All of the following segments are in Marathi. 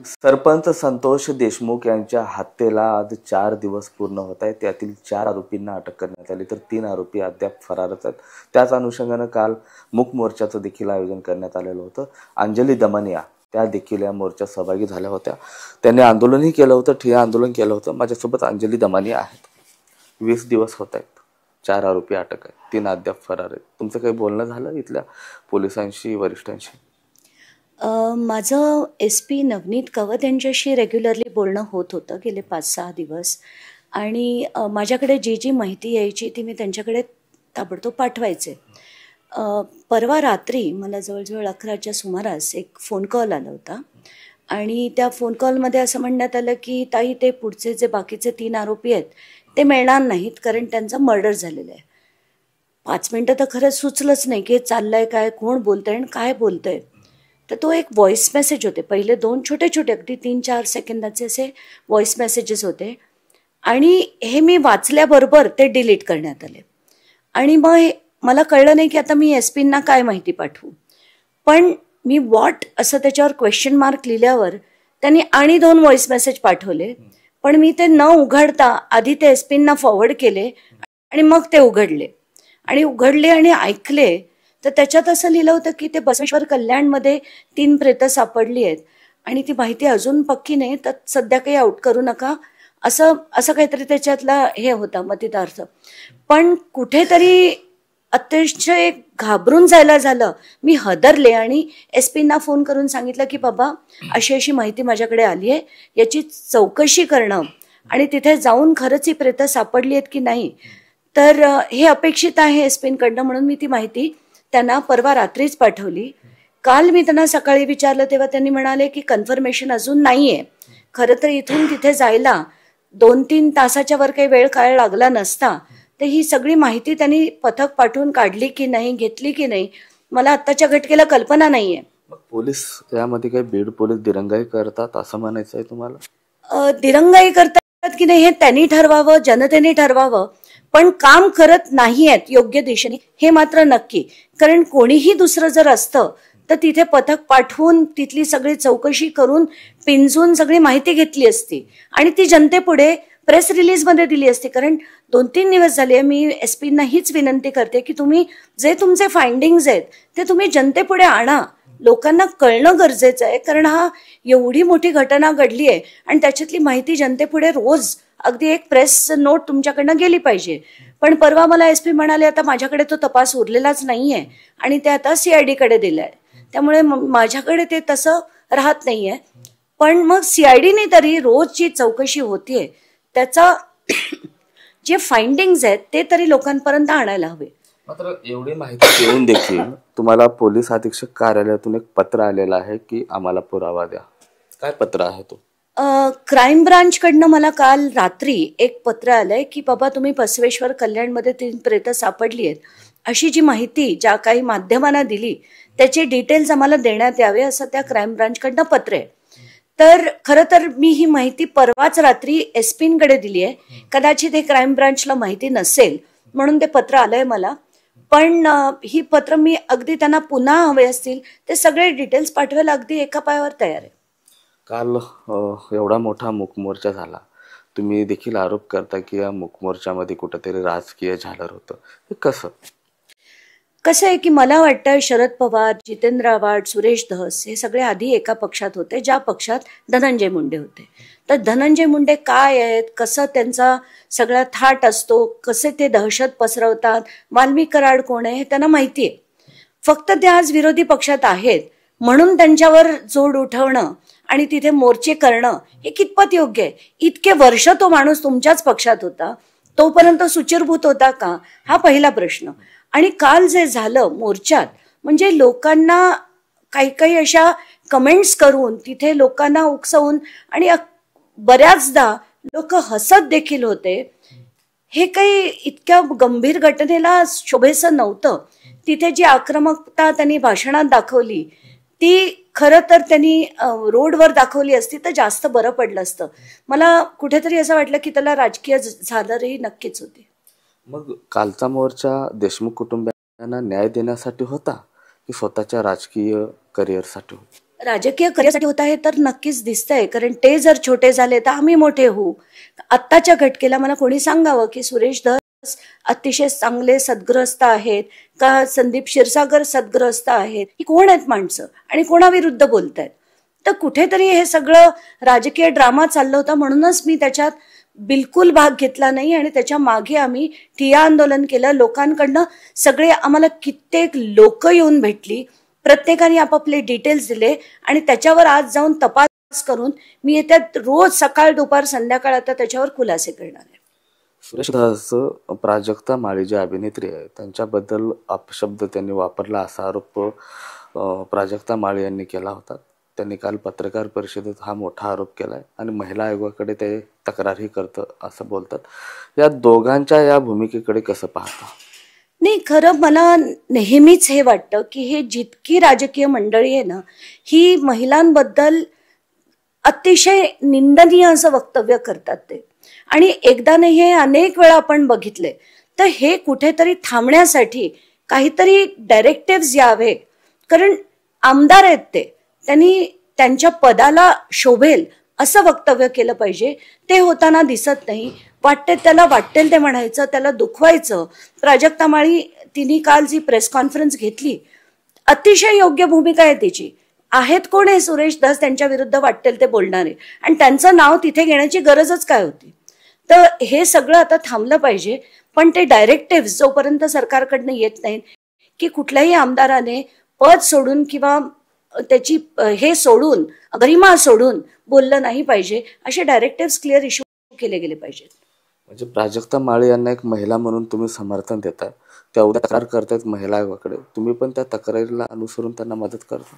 सरपंच संतोष देशमुख यांच्या हत्येला आज 4 दिवस पूर्ण होत आहेत. त्यातील 4 आरोपींना अटक करण्यात आली, तर 3 आरोपी अद्याप फरारच आहेत. त्याच अनुषंगानं काल मूक मोर्चाचं देखील आयोजन करण्यात आलेलं होतं. अंजली दमनिया त्या देखील या मोर्चात सहभागी झाल्या होत्या. त्यांनी आंदोलनही केलं होतं, ठिय्या आंदोलन केलं होतं. माझ्यासोबत अंजली दमनिया आहेत. 20 दिवस होत आहेत, 4 आरोपी अटक आहेत, 3 अद्याप फरार आहेत. तुमचं काही बोलणं झालं इथल्या पोलिसांशी, वरिष्ठांशी? माझं SP नवनीत कवत यांच्याशी रेग्युलरली बोलणं होत होतं गेले 5-6 दिवस. आणि माझ्याकडे जी जी माहिती यायची ती मी त्यांच्याकडे ताबडतोब पाठवायचे. परवा रात्री मला जवळजवळ 11च्या सुमारास एक फोन कॉल आला होता आणि त्या फोन कॉलमध्ये असं म्हणण्यात आलं की ताई, ते पुढचे जे बाकीचे 3 आरोपी आहेत ते मिळणार नाहीत, कारण त्यांचं मर्डर झालेलं आहे. 5 मिनटं तर खरंच सुचलंच नाही की चाललंय काय, कोण बोलतंय आणि काय बोलतंय. तर तो एक व्हॉइस मेसेज होते. पहिले 2 छोटे छोटे अगदी 3-4 सेकंदाचे असे व्हॉइस मेसेजेस होते आणि हे मी वाचल्याबरोबर ते डिलीट करण्यात आले. आणि मग मला कळलं नाही की आता मी SPंना काय माहिती पाठवू. पण मी व्हॉट असं त्याच्यावर क्वेश्चन मार्क लिहिल्यावर त्यांनी आणि 2 व्हॉइस मेसेज पाठवले. पण मी ते न उघडता आधी ते SPंना फॉरवर्ड केले आणि मग ते उघडले आणि ऐकले. तर त्याच्यात असं लिहिलं होतं की ते बसवेश्वर कल्याणमध्ये 3 प्रेतं सापडली आहेत आणि ती माहिती अजून पक्की नाही, तर सध्या काही आउट करू नका, असं काहीतरी त्याच्यातला हे होता मतितार्थ. पण कुठेतरी अतिशय घाबरून जायला झालं. मी हदरले आणि SPंना फोन करून सांगितलं की बाबा, अशी अशी माहिती माझ्याकडे आली आहे, याची चौकशी करणं आणि तिथे जाऊन खरंच ही प्रेतं सापडली आहेत की नाही, तर हे अपेक्षित आहे SPंकडनं. म्हणून मी ती माहिती त्यांना परवा रात्रीच पाठवली. काल मी त्यांना सकाळी विचारलं तेव्हा त्यांनी म्हणाले की कन्फर्मेशन अजून नाहीये. खरं तर इथून तिथे जायला 2-3 तासाच्या वर काही वेळ काळ लागला नसता. तर ही सगळी माहिती त्यांनी पथक पाठवून काढली की नाही, घेतली की नाही, मला आत्ताच्या घटकेला कल्पना नाहीये. पोलीस यामध्ये काही बीड पोलीस दिरंगाई करतात असं म्हणायचं आहे तुम्हाला? दिरंगाई करतात की नाही हे त्यांनी ठरवावं, जनतेने ठरवावं. पण काम करत नाहीयेत योग्य दिशेने हे मात्र नक्की. कारण कोणीही दुसरं जर असतं तर तिथे पथक पाठवून तिथली सगळी चौकशी करून पिंजून सगळी माहिती घेतली असती आणि ती जनतेपुढे प्रेस रिलीज मध्ये दिली असती. कारण 2-3 दिवस झाले मी SPंना हीच विनंती करते की तुम्ही जे तुमचे फाइंडिंग्स आहेत ते तुम्ही जनतेपुढे आणा. लोकांना कळणं गरजेचं आहे, कारण हा एवढी मोठी घटना घडली आहे आणि त्याच्यातली माहिती जनतेपुढे रोज अगदी एक प्रेस नोट तुमच्याकडनं गेली पाहिजे. पण परवा मला SP म्हणाले आता माझ्याकडे तो तपास उरलेलाच नाहीये आणि ते आता CID कडे दिलाय, त्यामुळे माझ्याकडे ते तसं राहत नाहीये. पण मग CIDने तरी रोज जी चौकशी होतीये त्याचा जे फाइंडिंग्स आहेत ते तरी लोकांपर्यंत आणायला हवे. मात्र एवढी माहिती देऊन देखील तुम्हाला पोलीस अधीक्षक कार्यालयातून एक पत्र आलेलं आहे की आम्हाला पुरावा द्या. काय पत्र आहे तो? क्राईम ब्रांचकडनं मला काल रात्री एक पत्र आलंय की बाबा तुम्ही बसवेश्वर कल्याणमध्ये 3 प्रेतं सापडली आहेत अशी जी माहिती ज्या काही माध्यमांना दिली त्याचे डिटेल्स आम्हाला देण्यात यावे, असं त्या क्राईम ब्रांचकडनं पत्र आहे. तर खरं तर मी ही माहिती परवाच रात्री SPंकडे दिली आहे. कदाचित हे क्राईम ब्रांचला माहिती नसेल म्हणून ते पत्र आलंय मला. पण ही पत्र मी अगदी त्यांना पुन्हा हवे असतील ते सगळे डिटेल्स पाठवायला अगदी एका पायावर तयार आहे. काल एवढा मोठा मूक मोर्चा झाला, तुम्ही देखील आरोप करता की या मूक मोर्चामध्ये कुठेतरी राजकीय झालर होतं, हे कसं आहे की मला वाटतं शरद पवार, जितेंद्र आव्हाड, सुरेश धस हे सगळे आधी एका पक्षात होते, ज्या पक्षात धनंजय मुंडे होते. तर धनंजय मुंडे काय आहेत, कसं त्यांचा सगळा थाट असतो, कसे ते दहशत पसरवतात, वाल्मिक कराड कोण आहे हे त्यांना माहिती आहे. फक्त ते आज विरोधी पक्षात आहेत म्हणून त्यांच्यावर जोड उठवणं आणि तिथे मोर्चे करणं हे कितपत योग्य आहे? इतके वर्ष तो माणूस तुमच्याच पक्षात होता, तोपर्यंत सुचिरभूत होता का, हा पहिला प्रश्न. आणि काल जे झालं मोर्चात, म्हणजे लोकांना काही अशा कमेंट्स करून तिथे लोकांना उकसवून आणि बऱ्याचदा लोक हसत देखील होते. हे काही इतक्या गंभीर घटनेला शोभेचं नव्हतं. तिथे जी आक्रमकता त्यांनी भाषणात दाखवली ती खरं तर त्यांनी रोडवर दाखवली असती तर जास्त बरं पडलं असतं. मला कुठेतरी असं वाटलं की त्याला राजकीय झालरही नक्कीच होती. मग कालचा मोर्चा देशमुख कुटुंबियांना न्याय देण्यासाठी होता की स्वतःच्या राजकीय करिअरसाठी होता? राजकीय कार्यासाठी होत आहे तर नक्कीच दिसतंय, कारण ते जर छोटे झाले तर आम्ही मोठे होऊ. आत्ताच्या घटकेला मला कोणी सांगावं की सुरेश धस अतिशय चांगले सद्ग्रस्त आहेत का संदीप क्षीरसागर सद्ग्रस्त आहेत, ही कोण आहेत माणसं आणि कोणाविरुद्ध बोलतायत. तर कुठेतरी हे सगळं राजकीय ड्रामा चाललं होता, म्हणूनच मी त्याच्यात बिलकुल भाग घेतला नाही आणि त्याच्या मागे आम्ही ठिय्या आंदोलन केलं. लोकांकडनं सगळे आम्हाला कित्येक लोक येऊन भेटली, प्रत्येकाने आपापले डिटेल्स दिले आणि त्याच्यावर आज जाऊन तपास करून मी येत्या रोज सकाळ दुपार संध्याकाळ आता त्याच्यावर खुलासे करणार आहे. सुरेश धस प्राजक्ता माळी जी अभिनेत्री आहे त्यांच्याबद्दल अपशब्द त्यांनी वापरला असा आरोप प्राजक्ता माळी यांनी केला होता. त्यांनी काल पत्रकार परिषदेत हा मोठा आरोप केलाय आणि महिला आयोगाकडे ते तक्रारही करतं असं बोलतात. या दोघांच्या या भूमिकेकडे कसं पाहता? नाही, खरं मला नेहमीच हे वाटतं की हे जितकी राजकीय मंडळी आहे ना, ही महिलांबद्दल अतिशय निंदनीय असं वक्तव्य करतात ते. आणि एकदा नाही, हे अनेक वेळा आपण बघितले. तर हे कुठेतरी थांबण्यासाठी काहीतरी डायरेक्टिव्ह यावे, कारण आमदार आहेत त्यांनी त्यांच्या पदाला शोभेल असं वक्तव्य केलं पाहिजे. ते होताना दिसत नाही. त्याला वाटेल ते म्हणायचं, त्याला दुखवायचं. प्राजक्ता माळी तिने काल जी प्रेस कॉन्फरन्स घेतली, अतिशय योग्य भूमिका आहे तिची. आहेत कोण आहे सुरेश धस त्यांच्या विरुद्ध वाटेल ते बोलणारे, आणि त्यांचं नाव तिथे घेण्याची गरजच काय होती. तर हे सगळं आता थांबलं पाहिजे. पण ते डायरेक्टिव्ह जोपर्यंत सरकारकडनं येत नाहीत की कुठल्याही आमदाराने पद सोडून किंवा त्याची हे सोडून गरिमा सोडून बोललं नाही पाहिजे, असे डायरेक्टिव्ह क्लिअर इश्यू केले गेले पाहिजेत. म्हणजे प्राजक्ता माळी यांना एक महिला म्हणून तुम्ही समर्थन देताय, त्या उद्या तक्रार करतायत महिला आयोगाकडे, तुम्ही पण त्या तक्रारीला अनुसरून त्यांना मदत करता?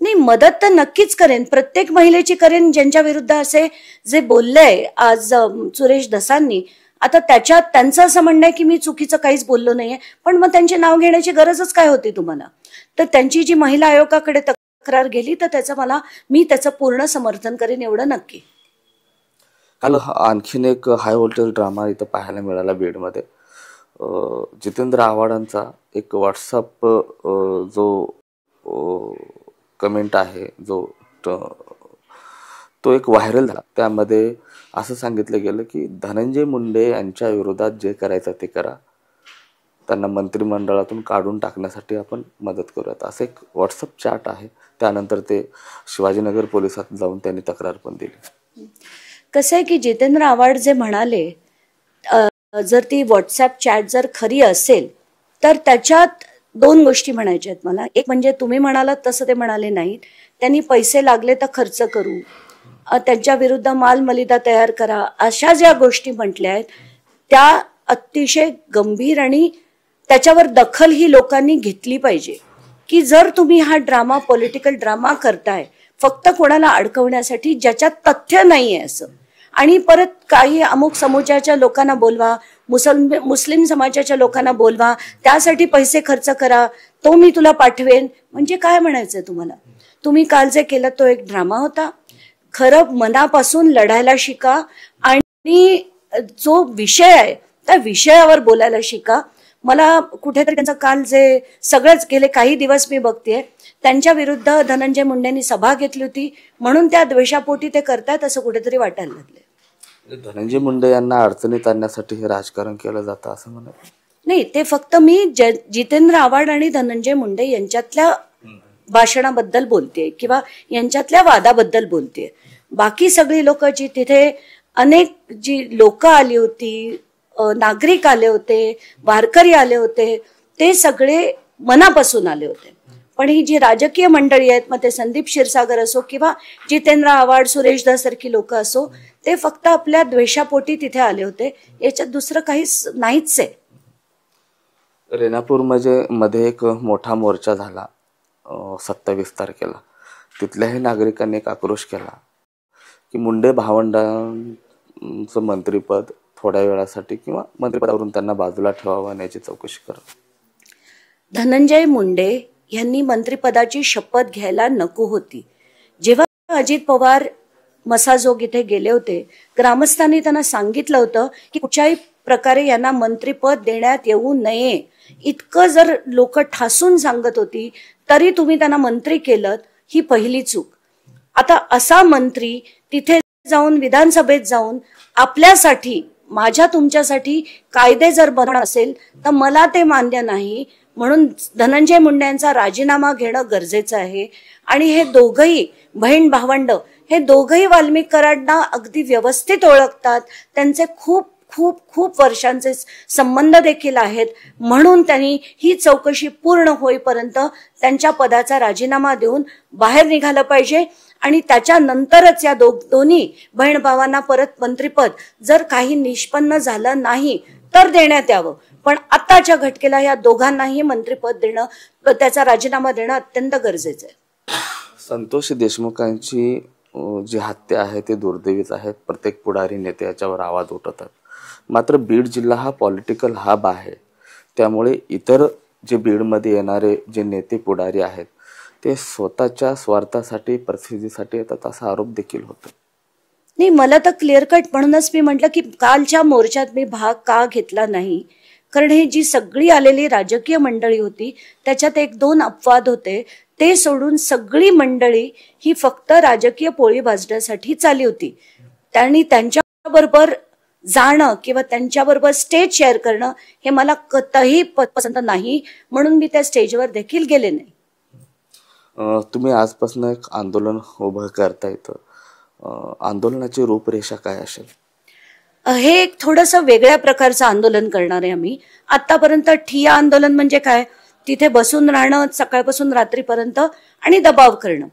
नाही, मदत तर नक्कीच करेन, प्रत्येक महिलेची करेन ज्यांच्या विरुद्ध असे जे बोललंय आज सुरेश धसांनी. आता त्याच्यात त्यांचं असं म्हणणं आहे की मी चुकीचं काहीच बोललो नाहीये, पण मग त्यांचे नाव घेण्याची गरजच काय होती तुम्हाला? तर त्यांची जी महिला आयोगाकडे तक्रार गेली तर मी त्याचं पूर्ण समर्थन करेन, एवढं नक्की. काल आणखीन एक हाय व्होल्टेज ड्रामा इथं पाहायला मिळाला बीडमध्ये. जितेंद्र आव्हाडांचा एक व्हॉट्सअप जो कमेंट आहे तो एक व्हायरल झाला. त्यामध्ये असं सांगितलं गेलं की धनंजय मुंडे यांच्या विरोधात जे करायचं ते करा, त्यांना मंत्रिमंडळातून काढून टाकण्यासाठी आपण मदत करूयात, असं एक व्हॉट्सअप चॅट आहे. त्यानंतर ते शिवाजीनगर पोलिसात जाऊन त्यांनी तक्रार पण दिली. कसं आहे की जितेंद्र आव्हाड जे म्हणाले, जर ती व्हॉट्सअप चॅट जर खरी असेल तर त्याच्यात दोन गोष्टी म्हणायच्या आहेत मला. एक म्हणजे तुम्ही म्हणालात तसं ते म्हणाले नाहीत. त्यांनी पैसे लागले तर खर्च करू, त्यांच्या विरुद्ध माल मलिदा तयार करा, अशा ज्या गोष्टी म्हटल्या आहेत त्या अतिशय गंभीर, आणि त्याच्यावर दखल ही लोकांनी घेतली पाहिजे. की जर तुम्ही हा ड्रामा, पॉलिटिकल ड्रामा करताय फक्त कोणाला अडकवण्यासाठी ज्याच्यात तथ्य नाहीये असं, आणि परत काही अमुक समाजाच्या लोकांना बोलवा, मुस्लिम समाजाच्या लोकांना बोलवा, त्यासाठी पैसे खर्च करा, तो मी तुला पाठवेन, म्हणजे काय म्हणायचंय तुम्हाला? तुम्ही काल जे केलं तो एक ड्रामा होता. खरं मनापासून लढायला शिका आणि जो विषय आहे त्या विषयावर बोलायला शिका. मला कुठेतरी त्यांचं काल जे सगळंच गेले काही दिवस मी बघतेय, त्यांच्या विरुद्ध धनंजय मुंडेंनी सभा घेतली होती म्हणून त्या द्वेषापोटी ते करतायत असं कुठेतरी वाटायला लागले. धनंजय मुंडे यांना अडचणीत आणण्यासाठी हे राजकारण केलं जातं असं म्हणा नाही. ते फक्त मी जितेंद्र आव्हाड आणि धनंजय मुंडे यांच्यातल्या भाषणाबद्दल बोलतेय किंवा यांच्यातल्या वादाबद्दल बोलतेय. बाकी सगळी लोक जी तिथे अनेक जी लोक आली होती, नागरिक आले होते, वारकरी आले होते, ते सगळे मनापासून आले होते. पण ही जी राजकीय मंडळी आहेत, मग ते संदीप क्षीरसागर असो किंवा जितेंद्र आव्हाड, सुरेश धस सारखी लोक असो, ते फक्त आपल्या द्वेषापोटी तिथे आले होते, याच्यात दुसरं काहीच नाहीच आहे. रेणापूर मध्ये एक मोठा मोर्चा झाला 27 तारखेला. तिथल्याही नागरिकांनी एक आक्रोश केला की मुंडे भावंडांचं मंत्रिपद थोड्या वेळासाठी किंवा मंत्रिपदावरून त्यांना बाजूला ठेवावं याची चौकशी करा. धनंजय मुंडे यांनी मंत्रिपदाची शपथ घ्यायला नको होती. जेव्हा अजित पवार मसाजोग इथे गेले होते, ग्रामस्थांनी त्यांना सांगितलं होतं की कुठच्याही प्रकारे यांना मंत्रिपद देण्यात येऊ नये. इतकं जर लोक ठासून सांगत होती तरी तुम्ही त्यांना मंत्री केलं, ही पहिली चूक. आता असा मंत्री तिथे जाऊन विधानसभेत जाऊन आपल्यासाठी माझ्या तुमच्यासाठी कायदे जर बनवणार असेल तर मला ते मान्य नाही, म्हणून धनंजय मुंडे यांचा राजीनामा घेणं गरजेचं आहे. आणि हे दोघंही बहीण भावंड हे दोघंही वाल्मिक कराडना अगदी व्यवस्थित ओळखतात, त्यांचे खूप खूप खूप वर्षांचे संबंध देखील आहेत, म्हणून त्यांनी ही चौकशी पूर्ण होईपर्यंत त्यांच्या पदाचा राजीनामा देऊन बाहेर निघालं पाहिजे. आणि त्याच्यानंतरच या दोन्ही बहीण भावांना परत मंत्रिपद जर काही निष्पन्न झालं नाही तर देण्यात यावं. पण आताच्या घटकेला या दोघांनाही मंत्रिपद देणं, त्याचा राजीनामा देणं अत्यंत गरजेचं आहे. संतोष देशमुखांची जी हत्या आहे ते दुर्दैवीच आहे. प्रत्येक पुढारी नेते याच्यावर आवाज उठवतात. मात्र बीड जिल्हा हा पॉलिटिकल हब आहे, त्यामुळे इतर जे बीडमध्ये येणारे जे नेते पुढारी आहेत ते स्वतःच्या स्वार्थासाठी प्रसिद्धीसाठी येतात असा आरोप देखील होतो. नाही, मला तर क्लिअर कट म्हणूनच मी म्हटलं की कालच्या मोर्चात मी भाग का घेतला नाही, कारण ही जी सगळी आलेली राजकीय मंडळी होती त्याच्यात 1-2 अपवाद होते, ते सोडून सगळी मंडळी ही फक्त राजकीय पोळी भाजण्यासाठी चालली होती. त्यांनी त्यांच्याबरोबर जाणं किंवा त्यांच्याबरोबर स्टेज शेअर करणं हे मला कतही पसंत नाही, म्हणून मी त्या स्टेजवर देखील गेले नाही. तुम्ही आजपासून एक आंदोलन उभं करता येतं, आंदोलनाची रूपरेषा काय असेल? हे एक थोडंसं वेगळ्या प्रकारचं आंदोलन करणार आहे आम्ही. आतापर्यंत ठिय्या आंदोलन म्हणजे काय, तिथे बसून राहणं सकाळपासून रात्रीपर्यंत आणि दबाव करणं.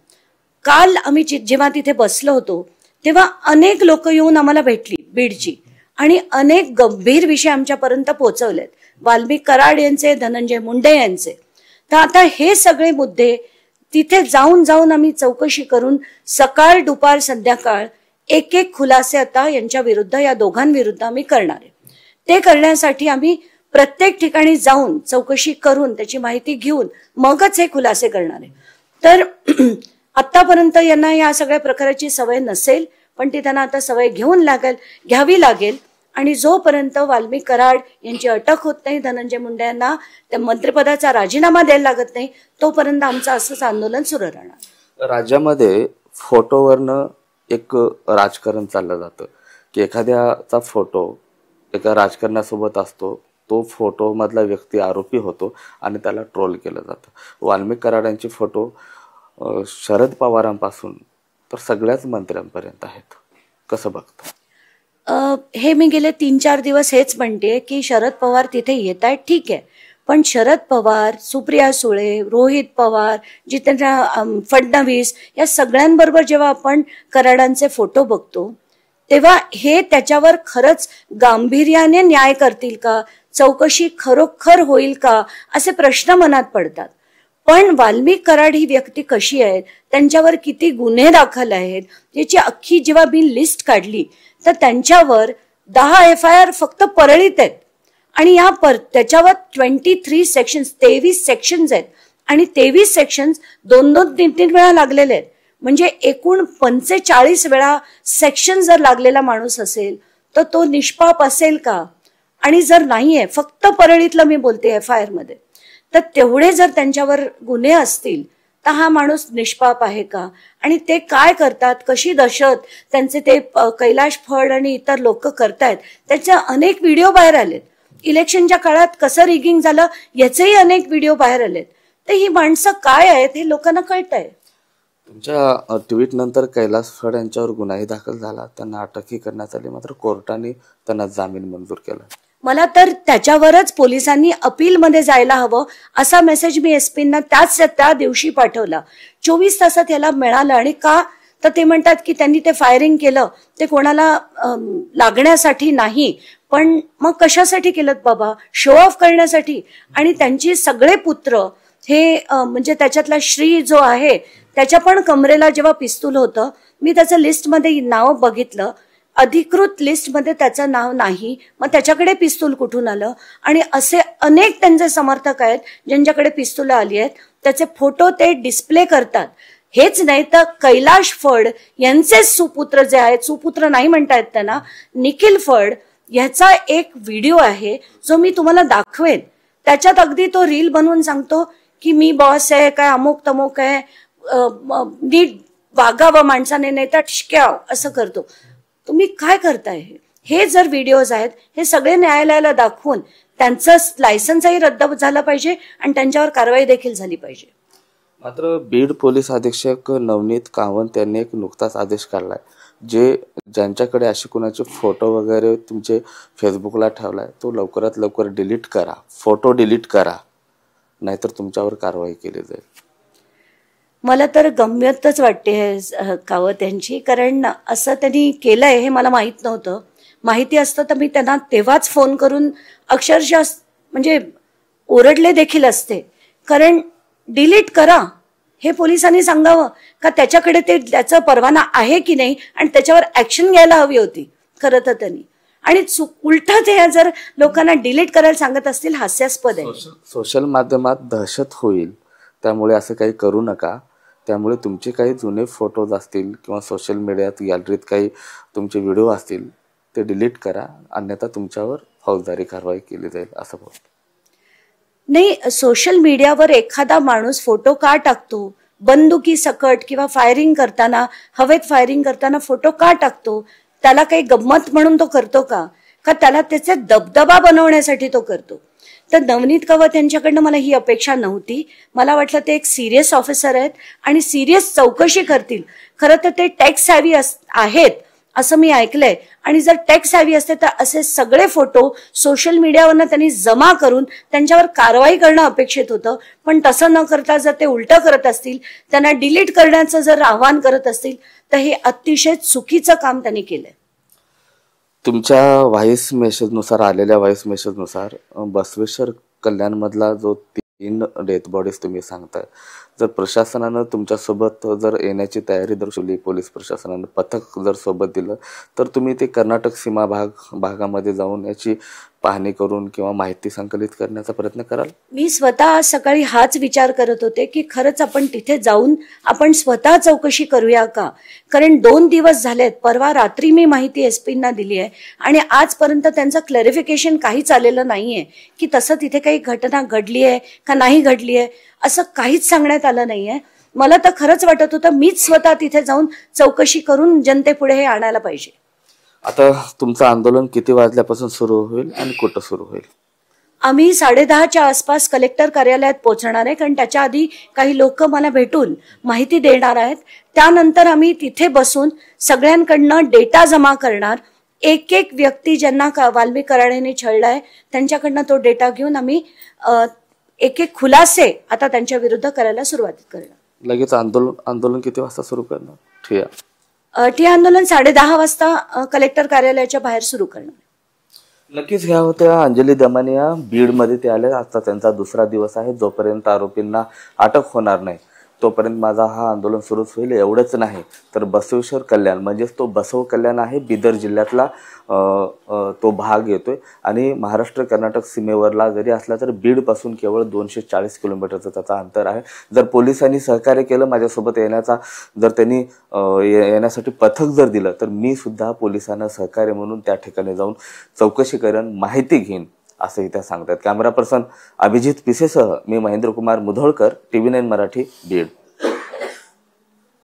काल आम्ही जेव्हा तिथे बसलो होतो तेव्हा अनेक लोक येऊन आम्हाला भेटली बीडची आणि अनेक गंभीर विषय आमच्यापर्यंत पोहोचवलेत, वाल्मिक कराड यांचे, धनंजय मुंडे यांचे. तर आता हे सगळे मुद्दे तिथे जाऊन जाऊन आम्ही चौकशी करून सकाळ दुपार संध्याकाळ एक खुलासे आता यांच्या विरुद्ध, या दोघांविरुद्ध आम्ही करणार आहे. ते करण्यासाठी आम्ही प्रत्येक ठिकाणी जाऊन चौकशी करून त्याची माहिती घेऊन मगच हे खुलासे करणार आहे. तर आतापर्यंत यांना या सगळ्या प्रकाराची सवय नसेल, पण ती त्यांना आता सवय घ्यावी लागेल. आणि जोपर्यंत वाल्मिक कराड यांची अटक होत नाही, धनंजय मुंडे यांना त्या मंत्रिपदाचा राजीनामा द्यायला लागत नाही, तोपर्यंत आमचं असंच आंदोलन सुरू राहणार. राज्यामध्ये फोटोवरनं एक राजकारण चाललं जातं की एखाद्याचा फोटो एका राजकारणासोबत असतो, तो फोटो मधला व्यक्ती आरोपी होतो आणि त्याला ट्रोल केलं जातं. वाल्मिक कराडांचे फोटो शरद पवारांपासून तर सगळ्याच मंत्र्यांपर्यंत आहेत. कसं बघतो? हे मी गेले 3-4 दिवस हेच म्हणते की शरद पवार तिथे येत आहेत, ठीक आहे, पण शरद पवार, सुप्रिया सुळे, रोहित पवार, जितेंद्र फडणवीस या सगळ्यांबरोबर जेव्हा आपण कराडांचे फोटो बघतो तेव्हा हे त्याच्यावर खरंच गांभीर्याने न्याय करतील का, चौकशी खरोखर होईल का, असे प्रश्न मनात पडतात. पण वाल्मिक कराड ही व्यक्ती कशी आहे, त्यांच्यावर किती गुन्हे दाखल आहेत याची अख्खी जेव्हा मी लिस्ट काढली तर त्यांच्यावर 10 FIR फक्त परळीत आहेत आणि त्याच्यावर 23 सेक्शन्स 23 सेक्शन्स आहेत आणि 23 सेक्शन्स 2-3 वेळा लागलेले आहेत. म्हणजे एकूण 45 वेळा सेक्शन जर लागलेला माणूस असेल तर तो निष्पाप असेल का? आणि जर नाहीये, फक्त परळीतलं मी बोलते FIR मध्ये, तर तेवढे जर त्यांच्यावर गुन्हे असतील तर हा माणूस निष्पाप आहे का? आणि ते काय करतात, कशी दहशत त्यांचे ते कैलाश फड आणि इतर लोक करतायत, त्याचे अनेक व्हिडिओ बाहेर आलेत. इलेक्शनच्या काळात कसं रिगिंग झालं याचेही अनेक व्हिडिओ बाहेर आलेत. तर ही माणसं काय आहेत हे लोकांना कळतंय. तुमच्या ट्विट नंतर कैलास फड यांच्यावर गुन्हाही दाखल झाला, त्यांना अटकही करण्यात आली, मात्र कोर्टाने त्यांना जामीन मंजूर केला. मला तर त्याच्यावरच पोलिसांनी अपीलमध्ये जायला हवं असा मेसेज मी एसपींना त्या दिवशी पाठवला. 24 तासात याला मिळालं. आणि का तर ते म्हणतात की त्यांनी ते फायरिंग केलं ते कोणाला लागण्यासाठी नाही, पण मग कशासाठी केलं बाबा? शो ऑफ करण्यासाठी. आणि त्यांची सगळे पुत्र हे म्हणजे त्याच्यातला श्री जो आहे त्याच्या पण कमरेला जेव्हा पिस्तूल होतं, मी त्याचं लिस्टमध्ये नाव बघितलं, अधिकृत लिस्टमध्ये त्याचं नाव नाही, मग त्याच्याकडे पिस्तूल कुठून आलं? आणि असे अनेक त्यांचे समर्थक आहेत ज्यांच्याकडे पिस्तूल आली आहेत, त्याचे फोटो ते डिस्प्ले करतात. हेच नाही तर कैलाश फड यांचे सुपुत्र जे आहेत, सुपुत्र नाही म्हणतायत त्यांना, निखिल फड, ह्याचा एक व्हिडिओ आहे जो मी तुम्हाला दाखवेन. त्याच्यात अगदी तो रील बनवून सांगतो की मी बॉस आहे, काय अमुक तमुक आहे, नीट वागावं माणसाने, नाही तर ठिशक्याव असं करतो. तुम्ही काय करताय? हे जर व्हिडिओज आहेत, हे सगळे न्यायालयाला दाखवून त्यांचं लायसन्सही रद्द झालं पाहिजे आणि त्यांच्यावर कारवाई देखील झाली पाहिजे. मात्र बीड पोलीस अधीक्षक नवनीत कावंत यांनी एक नुकताच आदेश काढलाय, ज्यांच्याकडे असे कोणाचे फोटो वगैरे तुमचे फेसबुकला ठेवलाय तो लवकरात लवकर डिलीट करा, फोटो डिलीट करा, नाहीतर तुमच्यावर कारवाई केली जाईल. मला तर गंमतच वाटते कावत यांची, कारण असं त्यांनी केलंय हे मला माहीत नव्हतं. माहिती असतं तर मी त्यांना तेव्हाच फोन करून अक्षरशः म्हणजे ओरडले देखील असते. कारण डिलीट करा हे पोलिसांनी सांगावं का, त्याच्याकडे त्याचा परवाना आहे की नाही आणि त्याच्यावर ऍक्शन घ्यायला हवी होती खरं तर त्यांनी. आणि उलट ते जर लोकांना डिलीट करायला सांगत असतील, हास्यास्पद आहे. सोशल माध्यमात दहशत होईल, त्यामुळे असं काही करू नका. त्यामुळे तुमचे काही जुने फोटोज असतील किंवा सोशल मीडियात गॅलरीत काही तुमचे व्हिडिओ असतील ते डिलीट करा, अन्यथा तुमच्यावर फौजदारी कारवाई केली जाईल असं बोलतो. नाही, सोशल मीडियावर एखादा माणूस फोटो का टाकतो? बंदुकी सकट किंवा फायरिंग करताना, हवेत फायरिंग करताना फोटो का टाकतो? त्याला काही गंमत म्हणून तो करतो का त्याला त्याचा दबदबा बनवण्यासाठी तो करतो? तर नवनीत कावत यांच्याकडनं मला ही अपेक्षा नव्हती. मला वाटलं ते एक सिरियस ऑफिसर आहेत आणि सिरियस चौकशी करतील. खरं तर ते टेक्स सॅव्ही आहेत असं मी ऐकलंय, आणि जर टेक्स सॅव्ही असते तर असे सगळे फोटो सोशल मीडियावरनं त्यांनी जमा करून त्यांच्यावर कारवाई करणं अपेक्षित होतं. पण तसं न करता जर ते उलटं करत असतील, त्यांना डिलीट करण्याचं जर आवाहन करत असतील, तर हे अतिशय चुकीचं काम त्यांनी केलंय. तुमच्या व्हॉइस मेसेजनुसार, आलेल्या व्हॉइस मेसेजनुसार बसवेश्वर कल्याणमधला जो 3 डेथ बॉडीज तुम्ही सांगताय, जर प्रशासनानं तुमच्यासोबत जर येण्याची तयारी दर्शवली, पोलीस प्रशासनानं पथक जर सोबत दिलं, तर तुम्ही ते कर्नाटक सीमा भागामध्ये जाऊन याची पाहणी करून किंवा माहिती संकलित करण्याचा प्रयत्न कराल? मी स्वतः आज सकाळी हाच विचार करत होते की खरंच आपण तिथे जाऊन आपण स्वतः चौकशी करूया का. कारण 2 दिवस झालेत, परवा रात्री मी माहिती एसपींना दिली आहे आणि आजपर्यंत त्यांचं क्लॅरिफिकेशन काहीच आलेलं नाहीये की तसं तिथे काही घटना घडली आहे का नाही घडली आहे, असं काहीच सांगण्यात आलं नाहीये. मला तर खरंच वाटत होतं मीच स्वतः तिथे जाऊन चौकशी करून जनतेपुढे हे आणायला पाहिजे. आता तुमचं आंदोलन किती वाजल्यापासून सुरू होईल आणि कुठं सुरू होईल? आम्ही 10:30च्या आसपास कलेक्टर कार्यालयात पोहोचणार आहे, कारण त्याच्या आधी काही लोक मला भेटून माहिती देणार आहेत. त्यानंतर आम्ही तिथे बसून सगळ्यांकडनं डेटा जमा करणार. एक एक व्यक्ती ज्यांना वाल्मिक कराडेने छळलाय त्यांच्याकडनं तो डेटा घेऊन आम्ही एक एक खुलासे आता त्यांच्या विरुद्ध करायला सुरुवात करणार. लगेच आंदोलन किती वाजता सुरू करणार? ठिय्या आंदोलन 10:30 वाजता कलेक्टर कार्यालयाच्या बाहेर सुरू करणार. नक्कीच ह्या होत्या अंजली दमानिया. बीडमध्ये ते आले. आजचा त्यांचा दुसरा दिवस आहे. जोपर्यंत आरोपींना अटक होणार नाही तोपर्यंत माझा हा आंदोलन सुरूच होईल. एवढंच नाही तर बसवेश्वर कल्याण म्हणजेच तो बसव कल्याण आहे, बिदर जिल्ह्यातला तो भाग येतोय आणि महाराष्ट्र कर्नाटक सीमेवरला जरी असला तर बीडपासून केवळ 240 किलोमीटरचं त्याचा अंतर आहे. जर पोलिसांनी सहकार्य केलं माझ्यासोबत येण्याचा, जर त्यांनी येण्यासाठी पथक जर दिलं तर मी सुद्धा पोलिसांना सहकार्य म्हणून त्या ठिकाणी जाऊन चौकशी करेन, माहिती घेईन असंही त्या सांगतात. कॅमेरा पर्सन अभिजित पिसेसह मी महेंद्र कुमार मुधोळकर, TV9 मराठी, बीड.